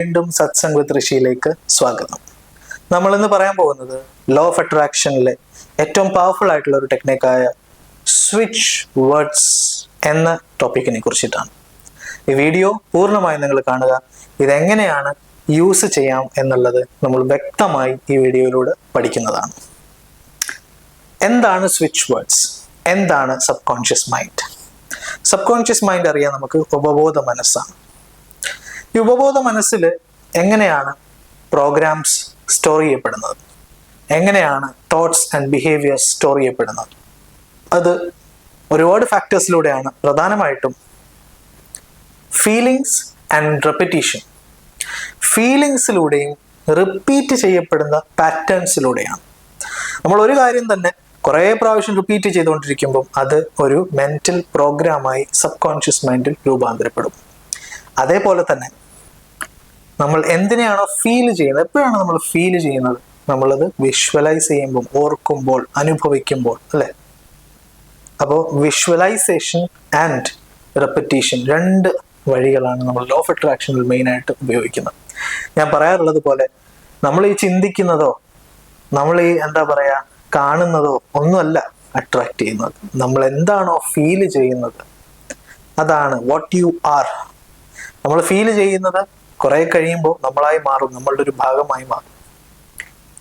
വീണ്ടും സത്സംഗ് വിത്ത് ഋഷിയിലേക്ക് സ്വാഗതം. നമ്മൾ ഇന്ന് പറയാൻ പോകുന്നത് ലോ ഓഫ് അട്രാക്ഷനിലെ ഏറ്റവും പവർഫുൾ ആയിട്ടുള്ള ഒരു ടെക്നിക്കായ സ്വിച്ച് വേർഡ്സ് എന്ന ടോപ്പിക്കിനെ കുറിച്ചിട്ടാണ്. ഈ വീഡിയോ പൂർണ്ണമായി നിങ്ങൾ കാണുക. ഇതെങ്ങനെയാണ് യൂസ് ചെയ്യാം എന്നുള്ളത് നമ്മൾ വ്യക്തമായി ഈ വീഡിയോയിലൂടെ പഠിക്കുന്നതാണ്. എന്താണ് സ്വിച്ച് വേർഡ്സ്? എന്താണ് sub conscious mind? Sub conscious mind അറിയാൻ നമുക്ക് ഉപബോധ മനസ്സാണ്. ഈ ഉപബോധ മനസ്സിൽ എങ്ങനെയാണ് പ്രോഗ്രാംസ് സ്റ്റോർ ചെയ്യപ്പെടുന്നത്, എങ്ങനെയാണ് തോട്ട്സ് ആൻഡ് ബിഹേവിയേഴ്സ് സ്റ്റോർ ചെയ്യപ്പെടുന്നത്? അത് ഒരുപാട് ഫാക്ടേഴ്സിലൂടെയാണ്. പ്രധാനമായിട്ടും ഫീലിങ്സ് ആൻഡ് റെപ്പിറ്റീഷൻ. ഫീലിങ്സിലൂടെയും റിപ്പീറ്റ് ചെയ്യപ്പെടുന്ന പാറ്റേൺസിലൂടെയാണ്. നമ്മൾ ഒരു കാര്യം തന്നെ കുറേ പ്രാവശ്യം റിപ്പീറ്റ് ചെയ്തുകൊണ്ടിരിക്കുമ്പോൾ അത് ഒരു മെന്റൽ പ്രോഗ്രാമായി സബ് കോൺഷ്യസ് മൈൻഡിൽ രൂപാന്തരപ്പെടും. അതേപോലെ തന്നെ നമ്മൾ എന്തിനെയാണോ ഫീൽ ചെയ്യുന്നത്, എപ്പോഴാണ് നമ്മൾ ഫീൽ ചെയ്യുന്നത്? നമ്മളത് വിഷ്വലൈസ് ചെയ്യുമ്പോൾ, ഓർക്കുമ്പോൾ, അനുഭവിക്കുമ്പോൾ, അല്ലെ? അപ്പോൾ വിഷ്വലൈസേഷൻ ആൻഡ് റെപ്പിറ്റീഷൻ രണ്ട് വഴികളാണ് നമ്മൾ ലോ ഓഫ് അട്രാക്ഷനിൽ മെയിനായിട്ട് ഉപയോഗിക്കുന്നത്. ഞാൻ പറയാറുള്ളത് പോലെ നമ്മൾ ഈ ചിന്തിക്കുന്നതോ നമ്മൾ ഈ കാണുന്നതോ ഒന്നുമല്ല അട്രാക്ട് ചെയ്യുന്നത്. നമ്മൾ എന്താണോ ഫീൽ ചെയ്യുന്നത് അതാണ് വാട്ട് യു ആർ. നമ്മൾ ഫീൽ ചെയ്യുന്നത് കുറെ കഴിയുമ്പോൾ നമ്മളായി മാറും, നമ്മളുടെ ഒരു ഭാഗമായി മാറും.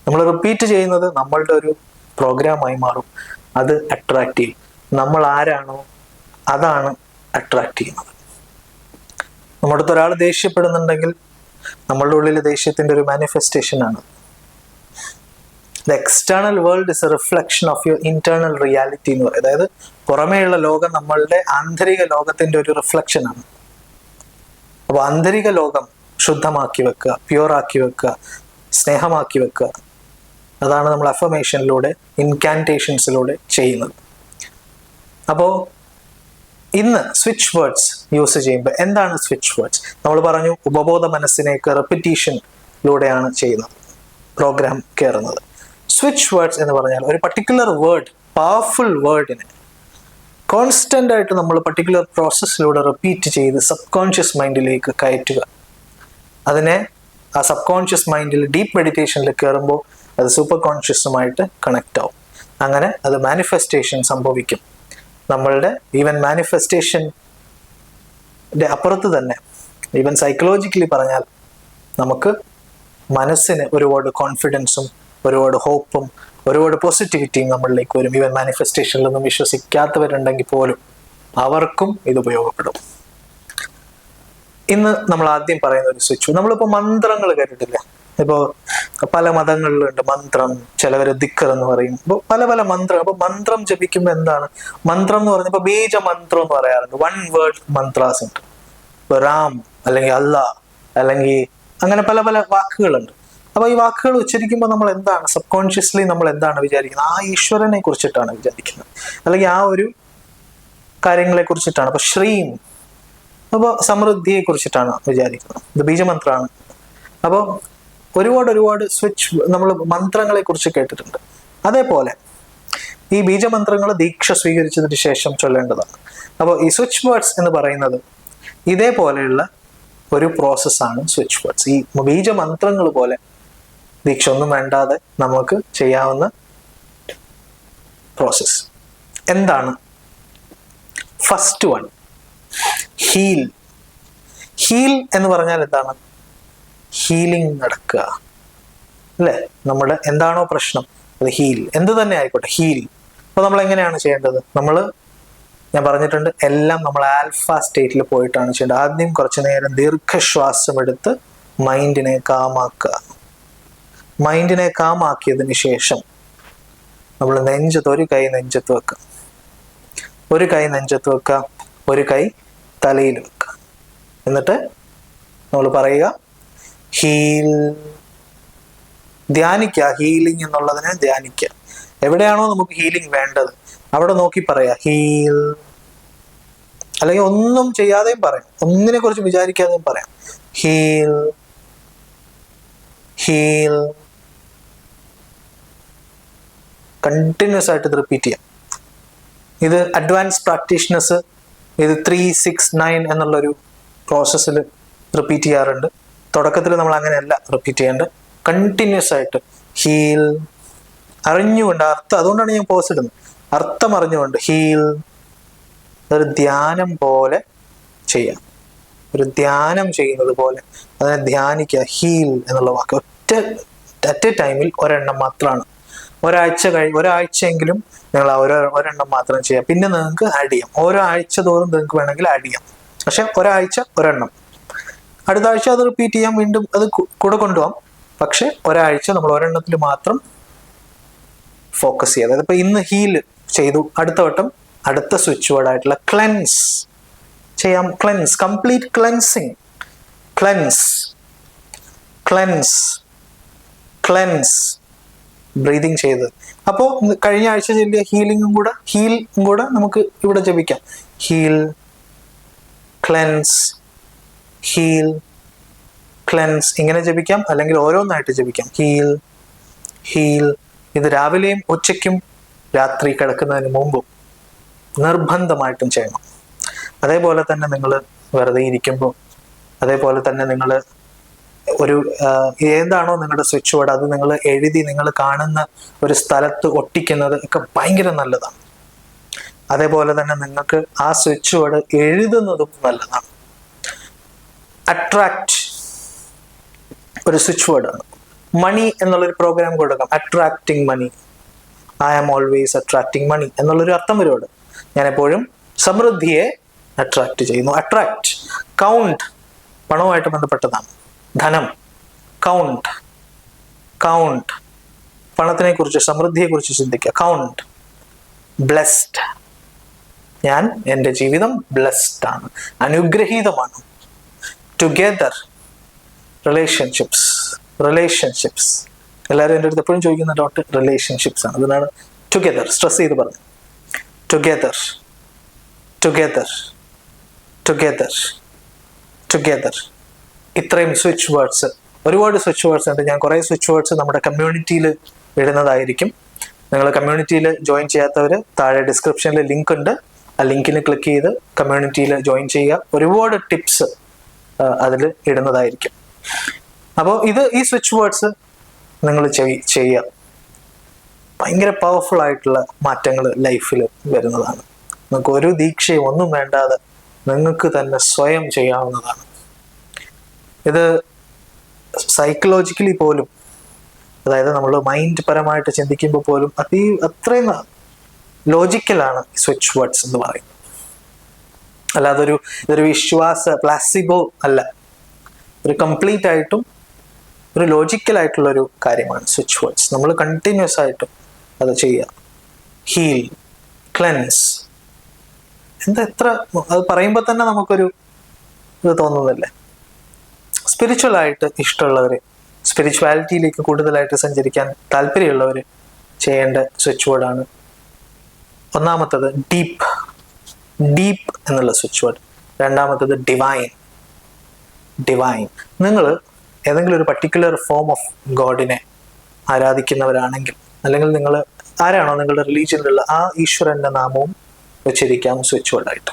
നമ്മൾ റിപ്പീറ്റ് ചെയ്യുന്നത് നമ്മളുടെ ഒരു പ്രോഗ്രാമായി മാറും, അത് അട്രാക്ട് ചെയ്യും. നമ്മൾ ആരാണോ അതാണ് അട്രാക്ട് ചെയ്യുന്നത്. നമ്മുടെ അടുത്ത് ഒരാൾ ദേഷ്യപ്പെടുന്നുണ്ടെങ്കിൽ നമ്മളുടെ ഉള്ളിൽ ദേഷ്യത്തിന്റെ ഒരു മാനിഫെസ്റ്റേഷൻ ആണ്. The external world is a reflection of your internal reality എന്ന് പറയും. അതായത് പുറമേയുള്ള ലോകം നമ്മളുടെ ആന്തരിക ലോകത്തിന്റെ ഒരു റിഫ്ലക്ഷൻ ആണ്. അപ്പോൾ ആന്തരിക ലോകം ശുദ്ധമാക്കി വെക്കുക, പ്യുവറാക്കി വെക്കുക, സ്നേഹമാക്കി വെക്കുക, അതാണ് നമ്മൾ അഫർമേഷനിലൂടെ, ഇൻകാന്റേഷൻസിലൂടെ ചെയ്യുന്നത്. അപ്പോൾ ഇന്ന് സ്വിച്ച് വേർഡ്സ് യൂസ് ചെയ്യുമ്പോൾ എന്താണ് സ്വിച്ച് വേർഡ്സ്? നമ്മൾ പറഞ്ഞു ഉപബോധ മനസ്സിനേക്ക് റെപ്പിറ്റീഷനിലൂടെയാണ് ചെയ്യുന്നത്, പ്രോഗ്രാം കയറുന്നത്. സ്വിച്ച് വേർഡ്സ് എന്ന് പറഞ്ഞാൽ ഒരു പർട്ടിക്കുലർ വേർഡ്, പവർഫുൾ വേർഡിനെ കോൺസ്റ്റന്റ് ആയിട്ട് നമ്മൾ പർട്ടിക്കുലർ പ്രോസസ്സിലൂടെ റിപ്പീറ്റ് ചെയ്ത് സബ് കോൺഷ്യസ് മൈൻഡിലേക്ക് കയറ്റുക. അതിനെ ആ സബ് കോൺഷ്യസ് മൈൻഡിൽ ഡീപ്പ് മെഡിറ്റേഷനിൽ കയറുമ്പോൾ അത് സൂപ്പർ കോൺഷ്യസുമായിട്ട് കണക്ട് ആവും. അങ്ങനെ അത് മാനിഫെസ്റ്റേഷൻ സംഭവിക്കും. നമ്മളുടെ ഈവൻ മാനിഫെസ്റ്റേഷൻ്റെ അപ്പുറത്ത് തന്നെ, ഈവൻ സൈക്കോളജിക്കലി പറഞ്ഞാൽ, നമുക്ക് മനസ്സിന് ഒരുപാട് കോൺഫിഡൻസും ഒരുപാട് ഹോപ്പും ഒരുപാട് പോസിറ്റിവിറ്റിയും നമ്മളിലേക്ക് വരും. ഈവൻ മാനിഫെസ്റ്റേഷനിലൊന്നും വിശ്വസിക്കാത്തവരുണ്ടെങ്കിൽ പോലും അവർക്കും ഇത് ഉപയോഗപ്പെടും. ഇന്ന് നമ്മൾ ആദ്യം പറയുന്ന ഒരു സ്വിച്ച്, നമ്മളിപ്പോൾ മന്ത്രങ്ങൾ കേട്ടിട്ടില്ല. ഇപ്പോൾ പല മതങ്ങളിലുണ്ട് മന്ത്രം, ചിലവർ ദിക്കർ എന്ന് പറയും. ഇപ്പോൾ പല പല മന്ത്രം. അപ്പൊ മന്ത്രം ജപിക്കുമ്പോൾ എന്താണ് മന്ത്രം എന്ന് പറഞ്ഞപ്പോൾ ബീജ മന്ത്രം എന്ന് പറയാറുണ്ട്. വൺ വേർഡ് മന്ത്രാസ് ഉണ്ട്. ഇപ്പോൾ റാം അല്ലെങ്കിൽ അല്ലാഹ് അല്ലെങ്കിൽ അങ്ങനെ പല പല വാക്കുകളുണ്ട്. അപ്പൊ ഈ വാക്കുകൾ ഉച്ചരിക്കുമ്പോൾ നമ്മൾ എന്താണ് സബ് കോൺഷ്യസ്ലി നമ്മൾ എന്താണ് വിചാരിക്കുന്നത്? ആ ഈശ്വരനെ കുറിച്ചിട്ടാണ് വിചാരിക്കുന്നത്, അല്ലെങ്കിൽ ആ ഒരു കാര്യങ്ങളെ കുറിച്ചിട്ടാണ്. അപ്പൊ ശ്രീം, അപ്പോൾ സമൃദ്ധിയെ കുറിച്ചിട്ടാണ് വിചാരിക്കുന്നത്. ഇത് ബീജമന്ത്രമാണ്. അപ്പോൾ ഒരുപാട് സ്വിച്ച് നമ്മൾ മന്ത്രങ്ങളെ കുറിച്ച് കേട്ടിട്ടുണ്ട്. അതേപോലെ ഈ ബീജമന്ത്രങ്ങൾ ദീക്ഷ സ്വീകരിച്ചതിന് ശേഷം ചൊല്ലേണ്ടതാണ്. അപ്പോൾ ഈ സ്വിച്ച് വേർഡ്സ് എന്ന് പറയുന്നത് ഇതേപോലെയുള്ള ഒരു പ്രോസസ്സാണ് സ്വിച്ച് വേർഡ്സ്. ഈ ബീജമന്ത്രങ്ങൾ പോലെ ദീക്ഷ ഒന്നും വേണ്ടാതെ നമുക്ക് ചെയ്യാവുന്ന പ്രോസസ്. എന്താണ് ഫസ്റ്റ് വൺ? ഹീൽ. ഹീൽ എന്ന് പറഞ്ഞാൽ എന്താണ്? ഹീലിംഗ് നടക്കുക, അല്ലേ? നമ്മുടെ എന്താണോ പ്രശ്നം അത് ഹീൽ, എന്ത് തന്നെ ആയിക്കോട്ടെ, ഹീൽ. അപ്പൊ നമ്മൾ എങ്ങനെയാണ് ചെയ്യേണ്ടത്? ഞാൻ പറഞ്ഞിട്ടുണ്ട്, എല്ലാം നമ്മൾ ആൽഫ സ്റ്റേറ്റിൽ പോയിട്ടാണ് ചെയ്യേണ്ടത്. ആദ്യം കുറച്ചു നേരം ദീർഘശ്വാസം എടുത്ത് മൈൻഡിനെ കാമാക്കുക. മൈൻഡിനെ കാമാക്കിയതിന് ശേഷം നമ്മൾ ഒരു കൈ നെഞ്ചത്ത് വെക്കുക, ഒരു കൈ നെഞ്ചത്ത് വെക്കുക, ഒരു കൈ തലയിൽ വെക്കുക. എന്നിട്ട് നമ്മൾ പറയുക ഹീൽ. ധ്യാനിക്കുക, ഹീലിംഗ് എന്നുള്ളതിനെ ധ്യാനിക്കുക. എവിടെയാണോ നമുക്ക് ഹീലിംഗ് വേണ്ടത് അവിടെ നോക്കി പറയാ ഹീൽ. അല്ലെങ്കിൽ ഒന്നും ചെയ്യാതെയും പറയാം, ഒന്നിനെ കുറിച്ച് വിചാരിക്കാതെയും പറയാം ഹീൽ, ഹീൽ. കണ്ടിന്യൂസ് ആയിട്ട് ഇത് റിപ്പീറ്റ് ചെയ്യാം. ഇത് അഡ്വാൻസ് പ്രാക്ടീഷണേഴ്സ് ഇത് 3, 6, 9 എന്നുള്ളൊരു പ്രോസസ്സിൽ റിപ്പീറ്റ് ചെയ്യാറുണ്ട്. തുടക്കത്തിൽ നമ്മൾ അങ്ങനെയല്ല റിപ്പീറ്റ് ചെയ്യേണ്ടത്. കണ്ടിന്യൂസ് ആയിട്ട് ഹീൽ, അറിഞ്ഞുകൊണ്ട് അർത്ഥം, അതുകൊണ്ടാണ് ഞാൻ പോസ് ഇടുന്നത്, അർത്ഥം അറിഞ്ഞുകൊണ്ട് ഹീൽ. ഒരു ധ്യാനം പോലെ ചെയ്യാം, ഒരു ധ്യാനം ചെയ്യുന്നത് പോലെ അതിനെ ധ്യാനിക്കുക. ഹീൽ എന്നുള്ള വാക്ക് അറ്റ് എ ടൈമിൽ ഒരെണ്ണം മാത്രമാണ്. ഒരാഴ്ചയെങ്കിലും നിങ്ങൾ ഒരെണ്ണം മാത്രം ചെയ്യാം. പിന്നെ നിങ്ങൾക്ക് ആഡ് ചെയ്യാം, ഓരോ ആഴ്ച തോറും നിങ്ങൾക്ക് വേണമെങ്കിൽ ആഡ് ചെയ്യാം. പക്ഷെ ഒരാഴ്ച ഒരെണ്ണം, അടുത്ത ആഴ്ച അത് റിപ്പീറ്റ് ചെയ്യാം, വീണ്ടും അത് കൂടെ കൊണ്ടുപോകാം. പക്ഷെ ഒരാഴ്ച നമ്മൾ ഒരെണ്ണത്തിൽ മാത്രം ഫോക്കസ് ചെയ്യുക. അതായത് ഇപ്പൊ ഇന്ന് ഹീൽ ചെയ്തു, അടുത്ത വട്ടം അടുത്ത സ്വിച്ച് വേർഡ് ആയിട്ടുള്ള ക്ലെൻസ് ചെയ്യാം. Cleanse, complete cleansing. Cleanse, cleanse, cleanse, breathing ചെയ്ത്. അപ്പോൾ കഴിഞ്ഞ ആഴ്ച ചൊല്ലിയ ഹീലിംഗും കൂടെ നമുക്ക് ഇവിടെ ജപിക്കാം. ഹീൽ, ക്ലെൻസ്, ഹീൽ, ക്ലെൻസ്, ഇങ്ങനെ ജപിക്കാം. അല്ലെങ്കിൽ ഓരോന്നായിട്ട് ജപിക്കാം. Heal, heal. ഇത് രാവിലെയും ഉച്ചയ്ക്കും രാത്രി കിടക്കുന്നതിന് മുമ്പും നിർബന്ധമായിട്ടും ചെയ്യണം. അതേപോലെ തന്നെ നിങ്ങൾ വെറുതെ ഇരിക്കുമ്പോൾ, അതേപോലെ തന്നെ നിങ്ങൾ ഒരു ഏതാണോ നിങ്ങളുടെ സ്വിച്ച് ബോർഡ് അത് നിങ്ങൾ എഴുതി നിങ്ങൾ കാണുന്ന ഒരു സ്ഥലത്ത് ഒട്ടിക്കുന്നത് ഒക്കെ ഭയങ്കര നല്ലതാണ്. അതേപോലെ തന്നെ നിങ്ങൾക്ക് ആ സ്വിച്ച് ബോർഡ് എഴുതുന്നതും നല്ലതാണ്. അട്രാക്ട് ഒരു സ്വിച്ച് വേർഡാണ്. മണി എന്നുള്ളൊരു പ്രോഗ്രാം കൊടുക്കാം. Attracting money, I am always attracting money എന്നുള്ളൊരു അർത്ഥം വരുവാണ്. ഞാൻ എപ്പോഴും സമൃദ്ധിയെ അട്രാക്ട് ചെയ്യുന്നു. അട്രാക്ട്. കൗണ്ട്, പണവുമായിട്ട് ബന്ധപ്പെട്ടതാണ്. ധനം, കൗണ്ട്, കൗണ്ട്, പണത്തിനെ കുറിച്ച് സമൃദ്ധിയെ കുറിച്ച് ചിന്തിക്കുക. കൗണ്ട്. ബ്ലെസ്ഡ്, ഞാൻ എൻ്റെ ജീവിതം ബ്ലെസ്ഡ് ആണ്, അനുഗ്രഹീതമാണ്. Together, relationships, relationships. എല്ലാവരും എൻ്റെ അടുത്ത് എപ്പോഴും ചോദിക്കുന്ന ഡോട്ട് റിലേഷൻഷിപ്സ് ആണ്. അതിനാണ് ടുഗെദർ സ്ട്രെസ് ചെയ്ത് പറഞ്ഞു. Together, together, together, together. ഇത്രയും സ്വിച്ച് വേർഡ്സ്, ഒരുപാട് സ്വിച്ച് വേർഡ്സ് ഉണ്ട്. ഞാൻ കുറേ സ്വിച്ച് വേർഡ്സ് നമ്മുടെ കമ്മ്യൂണിറ്റിയിൽ ഇടുന്നതായിരിക്കും. നിങ്ങൾ കമ്മ്യൂണിറ്റിയിൽ ജോയിൻ ചെയ്യാത്തവർ താഴെ ഡിസ്ക്രിപ്ഷനിൽ ലിങ്ക് ഉണ്ട്, ആ ലിങ്കിന് ക്ലിക്ക് ചെയ്ത് കമ്മ്യൂണിറ്റിയിൽ ജോയിൻ ചെയ്യുക. ഒരുപാട് ടിപ്സ് അതിൽ ഇടുന്നതായിരിക്കും. അപ്പോൾ ഈ സ്വിച്ച് വേർഡ്സ് നിങ്ങൾ ചെയ്യുക. ഭയങ്കര പവർഫുൾ ആയിട്ടുള്ള മാറ്റങ്ങൾ ലൈഫിൽ വരുന്നതാണ്. നിങ്ങൾക്ക് ഒരു ദീക്ഷയും ഒന്നും വേണ്ടാതെ നിങ്ങൾക്ക് തന്നെ സ്വയം ചെയ്യാവുന്നതാണ്. ഇത് സൈക്കോളജിക്കലി പോലും, അതായത് നമ്മൾ മൈൻഡ് പരമായിട്ട് ചിന്തിക്കുമ്പോൾ പോലും അത്രയും ലോജിക്കലാണ് സ്വിച്ച് വേർഡ്സ് എന്ന് പറയുന്നത്. അല്ലാതെ ഇതൊരു പ്ലാസിബോ അല്ല. ഒരു കംപ്ലീറ്റ് ആയിട്ടും ഒരു ലോജിക്കലായിട്ടുള്ള ഒരു കാര്യമാണ് സ്വിച്ച് വേർഡ്സ്. നമ്മൾ കണ്ടിന്യൂസ് ആയിട്ടും അത് ചെയ്യുക. Heal, cleanse. എത്ര അത് പറയുമ്പോൾ തന്നെ നമുക്കൊരു ഇത് തോന്നുന്നില്ലേ? സ്പിരിച്വൽ ആയിട്ട് ഇഷ്ടമുള്ളവർ, സ്പിരിച്വാലിറ്റിയിലേക്ക് കൂടുതലായിട്ട് സഞ്ചരിക്കാൻ താല്പര്യമുള്ളവർ ചെയ്യേണ്ട സ്വിച്ച് വേർഡാണ്. ഒന്നാമത്തത് ഡീപ്പ്, ഡീപ്പ് എന്നുള്ള സ്വിച്ച് വേർഡ്. രണ്ടാമത്തത് ഡിവൈൻ, ഡിവൈൻ. നിങ്ങൾ ഏതെങ്കിലും ഒരു പർട്ടിക്കുലർ ഫോം ഓഫ് ഗോഡിനെ ആരാധിക്കുന്നവരാണെങ്കിൽ, അല്ലെങ്കിൽ നിങ്ങൾ ആരാണോ നിങ്ങളുടെ റിലീജിയനിലുള്ള ആ ഈശ്വരന്റെ നാമവും ഉച്ചരിക്കാം സ്വിച്ച് വേർഡായിട്ട്.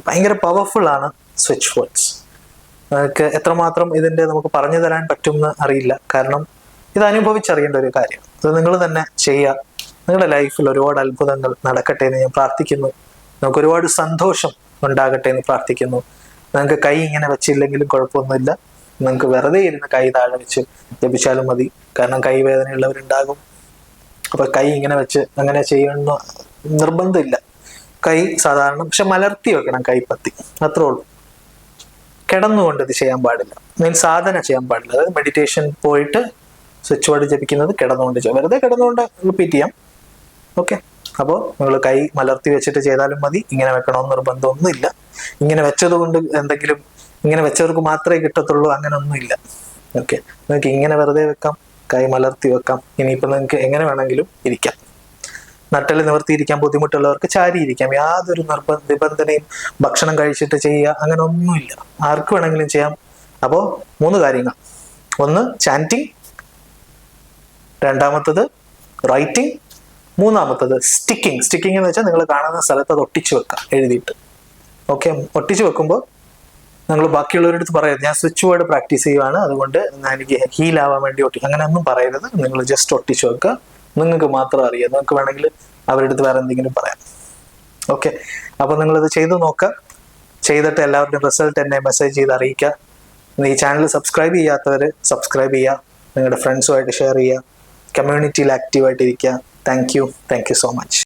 ഭയങ്കര പവർഫുൾ ആണ് സ്വിച്ച് വേർഡ്സ്. നിങ്ങൾക്ക് എത്രമാത്രം ഇതിൻ്റെ നമുക്ക് പറഞ്ഞു തരാൻ പറ്റുമെന്ന് അറിയില്ല. കാരണം ഇത് അനുഭവിച്ചറിയേണ്ട ഒരു കാര്യം. ഇത് നിങ്ങൾ തന്നെ ചെയ്യുക. നിങ്ങളുടെ ലൈഫിൽ ഒരുപാട് അത്ഭുതങ്ങൾ നടക്കട്ടെ എന്ന് ഞാൻ പ്രാർത്ഥിക്കുന്നു. നമുക്ക് ഒരുപാട് സന്തോഷം ഉണ്ടാകട്ടെ എന്ന് പ്രാർത്ഥിക്കുന്നു. നിങ്ങൾക്ക് കൈ ഇങ്ങനെ വെച്ചില്ലെങ്കിലും കുഴപ്പമൊന്നുമില്ല. നിങ്ങൾക്ക് വെറുതെ ഇരുന്ന് കൈ താഴെ വെച്ച് ജപിച്ചാലും മതി. കാരണം കൈ വേദനയുള്ളവരുണ്ടാകും. അപ്പൊ കൈ ഇങ്ങനെ വെച്ച് അങ്ങനെ ചെയ്യണമെന്ന് നിർബന്ധമില്ല. കൈ സാധാരണ പക്ഷെ മലർത്തി വെക്കണം, കൈപ്പത്തി, അത്രേ ഉള്ളൂ. കിടന്നുകൊണ്ട് ഇത് ചെയ്യാൻ പാടില്ല. സാധന ചെയ്യാൻ പാടില്ല. അതായത് മെഡിറ്റേഷൻ പോയിട്ട് സ്വിച്ച് വേർഡ് ജപിക്കുന്നത് കിടന്നുകൊണ്ട് ചെയ്യാം. വെറുതെ കിടന്നുകൊണ്ട് റിപ്പീറ്റ് ചെയ്യാം. ഓക്കെ. അപ്പോൾ നിങ്ങൾ കൈ മലർത്തി വെച്ചിട്ട് ചെയ്താലും മതി. ഇങ്ങനെ വെക്കണമെന്ന് നിർബന്ധമൊന്നുമില്ല. ഇങ്ങനെ വെച്ചത് കൊണ്ട് എന്തെങ്കിലും, ഇങ്ങനെ വെച്ചവർക്ക് മാത്രമേ കിട്ടത്തുള്ളൂ അങ്ങനെ ഒന്നുമില്ല. ഓക്കെ. നിങ്ങൾക്ക് ഇങ്ങനെ വെറുതെ വെക്കാം, കൈ മലർത്തി വെക്കാം. ഇനിയിപ്പോൾ നിങ്ങൾക്ക് എങ്ങനെ വേണമെങ്കിലും ഇരിക്കാം. നട്ടൽ നിവർത്തിയിരിക്കാൻ ബുദ്ധിമുട്ടുള്ളവർക്ക് ചാരിയിരിക്കാം. യാതൊരു നിബന്ധനയും ഭക്ഷണം കഴിച്ചിട്ട് ചെയ്യുക അങ്ങനെ ഒന്നുമില്ല. ആർക്ക് വേണമെങ്കിലും ചെയ്യാം. അപ്പോൾ 3 കാര്യങ്ങൾ. ഒന്ന് ചാൻറ്റിങ്, രണ്ടാമത്തത് റൈറ്റിംഗ്, മൂന്നാമത്തത് സ്റ്റിക്കിങ്. സ്റ്റിക്കിങ് എന്ന് വെച്ചാൽ നിങ്ങൾ കാണുന്ന സ്ഥലത്ത് അത് ഒട്ടിച്ചു വെക്കാം എഴുതിയിട്ട്. ഓക്കെ. ഒട്ടിച്ചു വെക്കുമ്പോൾ നിങ്ങൾ ബാക്കിയുള്ളവരടുത്ത് പറയരുത് ഞാൻ സ്വിച്ച് വേർഡ് പ്രാക്ടീസ് ചെയ്യുവാണ് അതുകൊണ്ട് എനിക്ക് ഹീൽ ആവാൻ വേണ്ടി അങ്ങനെ ഒന്നും പറയരുത്. നിങ്ങൾ ജസ്റ്റ് ഒട്ടിച്ചു വെക്കുക. നിങ്ങൾക്ക് മാത്രം അറിയാം. നിങ്ങൾക്ക് വേണമെങ്കിൽ അവരുടെ അടുത്ത് വേറെ എന്തെങ്കിലും പറയാം. ഓക്കെ, അപ്പൊ നിങ്ങളിത് ചെയ്തു നോക്കുക. ചെയ്തിട്ട് എല്ലാവരുടെയും റിസൾട്ട് എന്നെ മെസ്സേജ് ചെയ്ത് അറിയിക്കുക. ഈ ചാനൽ സബ്സ്ക്രൈബ് ചെയ്യാത്തവർ സബ്സ്ക്രൈബ് ചെയ്യുക. നിങ്ങളുടെ ഫ്രണ്ട്സുമായിട്ട് ഷെയർ ചെയ്യുക. കമ്മ്യൂണിറ്റിയിൽ ആക്റ്റീവായിട്ടിരിക്കുക. Thank you so much.